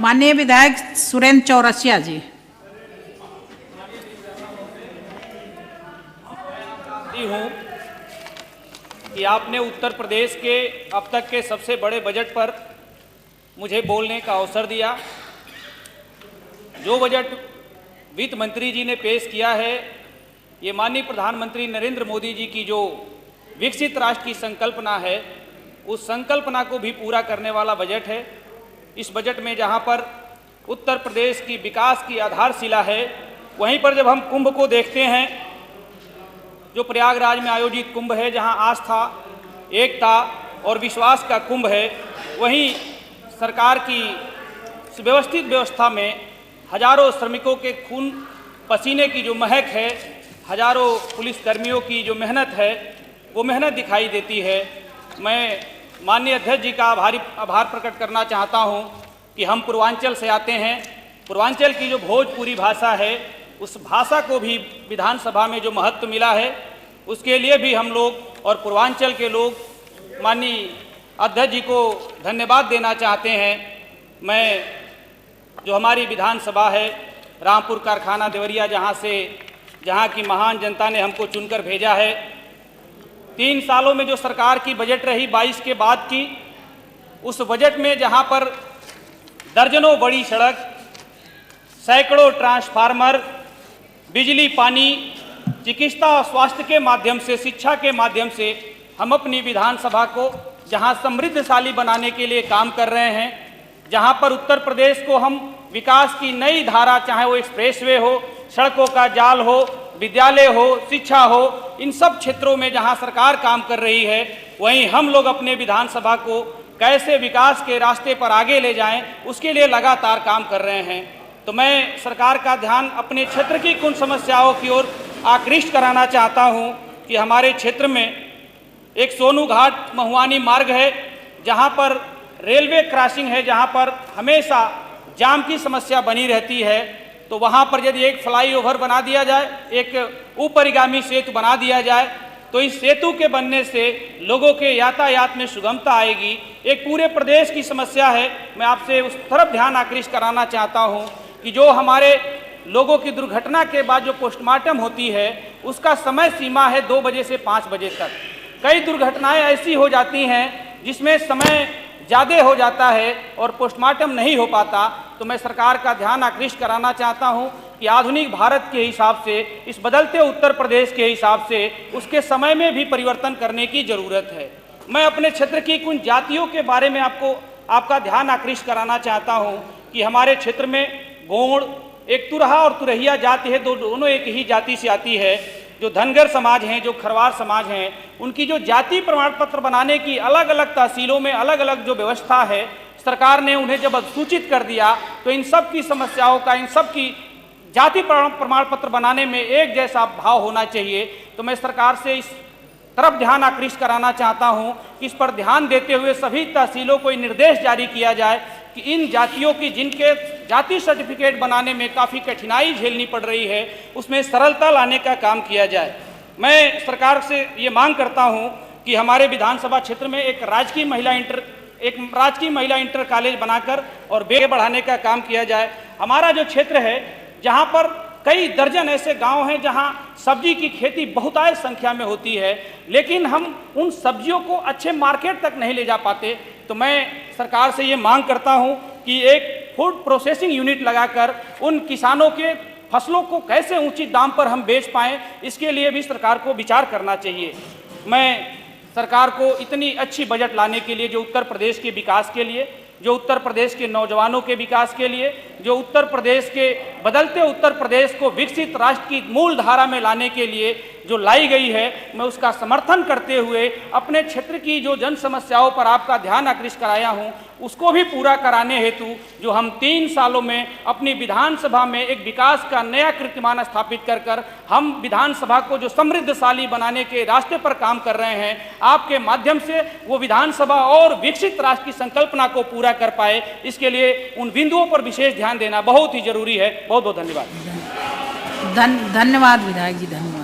माननीय विधायक सुरेंद्र चौरसिया जी। हूँ कि आपने उत्तर प्रदेश के अब तक के सबसे बड़े बजट पर मुझे बोलने का अवसर दिया। जो बजट वित्त मंत्री जी ने पेश किया है, ये माननीय प्रधानमंत्री नरेंद्र मोदी जी की जो विकसित राष्ट्र की संकल्पना है, उस संकल्पना को भी पूरा करने वाला बजट है। इस बजट में जहाँ पर उत्तर प्रदेश की विकास की आधारशिला है, वहीं पर जब हम कुंभ को देखते हैं, जो प्रयागराज में आयोजित कुंभ है, जहां आस्था, एकता और विश्वास का कुंभ है, वहीं सरकार की सुव्यवस्थित व्यवस्था में हजारों श्रमिकों के खून पसीने की जो महक है, हजारों पुलिसकर्मियों की जो मेहनत है, वो मेहनत दिखाई देती है। मैं माननीय अध्यक्ष जी का आभार प्रकट करना चाहता हूं कि हम पूर्वांचल से आते हैं। पूर्वांचल की जो भोजपुरी भाषा है, उस भाषा को भी विधानसभा में जो महत्व मिला है, उसके लिए भी हम लोग और पूर्वांचल के लोग माननीय अध्यक्ष जी को धन्यवाद देना चाहते हैं। मैं जो हमारी विधानसभा है, रामपुर कारखाना देवरिया, जहाँ की महान जनता ने हमको चुनकर भेजा है, 3 सालों में जो सरकार की बजट रही 22 के बाद की, उस बजट में जहाँ पर दर्जनों बड़ी सड़क, सैकड़ों ट्रांसफार्मर, बिजली, पानी, चिकित्सा और स्वास्थ्य के माध्यम से, शिक्षा के माध्यम से हम अपनी विधानसभा को जहां समृद्धशाली बनाने के लिए काम कर रहे हैं, जहां पर उत्तर प्रदेश को हम विकास की नई धारा, चाहे वो एक्सप्रेसवे हो, सड़कों का जाल हो, विद्यालय हो, शिक्षा हो, इन सब क्षेत्रों में जहां सरकार काम कर रही है, वहीं हम लोग अपने विधानसभा को कैसे विकास के रास्ते पर आगे ले जाएं, उसके लिए लगातार काम कर रहे हैं। तो मैं सरकार का ध्यान अपने क्षेत्र की कुछ समस्याओं की ओर आकृष्ट कराना चाहता हूं कि हमारे क्षेत्र में एक सोनू घाट महुआनी मार्ग है, जहां पर रेलवे क्रॉसिंग है, जहां पर हमेशा जाम की समस्या बनी रहती है। तो वहां पर यदि एक फ्लाईओवर बना दिया जाए, एक ऊपरिगामी सेतु बना दिया जाए, तो इस सेतु के बनने से लोगों के यातायात में सुगमता आएगी। एक पूरे प्रदेश की समस्या है। मैं आपसे उस तरफ ध्यान आकृष्ट कराना चाहता हूं कि जो हमारे लोगों की दुर्घटना के बाद जो पोस्टमार्टम होती है, उसका समय सीमा है 2 बजे से 5 बजे तक। कई दुर्घटनाएं ऐसी हो जाती हैं जिसमें समय ज़्यादा हो जाता है और पोस्टमार्टम नहीं हो पाता। तो मैं सरकार का ध्यान आकृष्ट कराना चाहता हूं कि आधुनिक भारत के हिसाब से, इस बदलते उत्तर प्रदेश के हिसाब से, उसके समय में भी परिवर्तन करने की ज़रूरत है। मैं अपने क्षेत्र की कुछ जातियों के बारे में आपका ध्यान आकृष्ट कराना चाहता हूं कि हमारे क्षेत्र में गोंड, एक तुरहा और तुरहिया जाति है, दोनों एक ही जाति से आती है। जो धनगर समाज हैं, जो खरवार समाज हैं, उनकी जो जाति प्रमाण पत्र बनाने की अलग अलग तहसीलों में अलग अलग जो व्यवस्था है, सरकार ने उन्हें जब सूचित कर दिया, तो इन सब की समस्याओं का, इन सब की जाति प्रमाण पत्र बनाने में एक जैसा भाव होना चाहिए। तो मैं सरकार से इस तरफ ध्यान आकृष्ट कराना चाहता हूं कि इस पर ध्यान देते हुए सभी तहसीलों को निर्देश जारी किया जाए कि इन जातियों की, जिनके जाति सर्टिफिकेट बनाने में काफ़ी कठिनाई झेलनी पड़ रही है, उसमें सरलता लाने का काम किया जाए। मैं सरकार से ये मांग करता हूं कि हमारे विधानसभा क्षेत्र में एक राजकीय महिला इंटर कॉलेज बनाकर और बेग बढ़ाने का काम किया जाए। हमारा जो क्षेत्र है, जहाँ पर कई दर्जन ऐसे गांव हैं जहां सब्जी की खेती बहुतायत संख्या में होती है, लेकिन हम उन सब्जियों को अच्छे मार्केट तक नहीं ले जा पाते। तो मैं सरकार से ये मांग करता हूं कि एक फूड प्रोसेसिंग यूनिट लगाकर उन किसानों के फसलों को कैसे उचित दाम पर हम बेच पाएँ, इसके लिए भी सरकार को विचार करना चाहिए। मैं सरकार को इतनी अच्छी बजट लाने के लिए, जो उत्तर प्रदेश के विकास के लिए, जो उत्तर प्रदेश के नौजवानों के विकास के लिए, जो उत्तर प्रदेश के बदलते उत्तर प्रदेश को विकसित राष्ट्र की मूल धारा में लाने के लिए जो लाई गई है, मैं उसका समर्थन करते हुए अपने क्षेत्र की जो जन समस्याओं पर आपका ध्यान आकृष्ट कराया हूं, उसको भी पूरा कराने हेतु जो हम 3 सालों में अपनी विधानसभा में एक विकास का नया कीर्तिमान स्थापित कर हम विधानसभा को जो समृद्धशाली बनाने के रास्ते पर काम कर रहे हैं, आपके माध्यम से वो विधानसभा और विकसित राष्ट्र की संकल्पना को पूरा कर पाए, इसके लिए उन बिंदुओं पर विशेष ध्यान देना बहुत ही जरूरी है। बहुत बहुत धन्यवाद। धन्यवाद विधायक जी, धन्यवाद।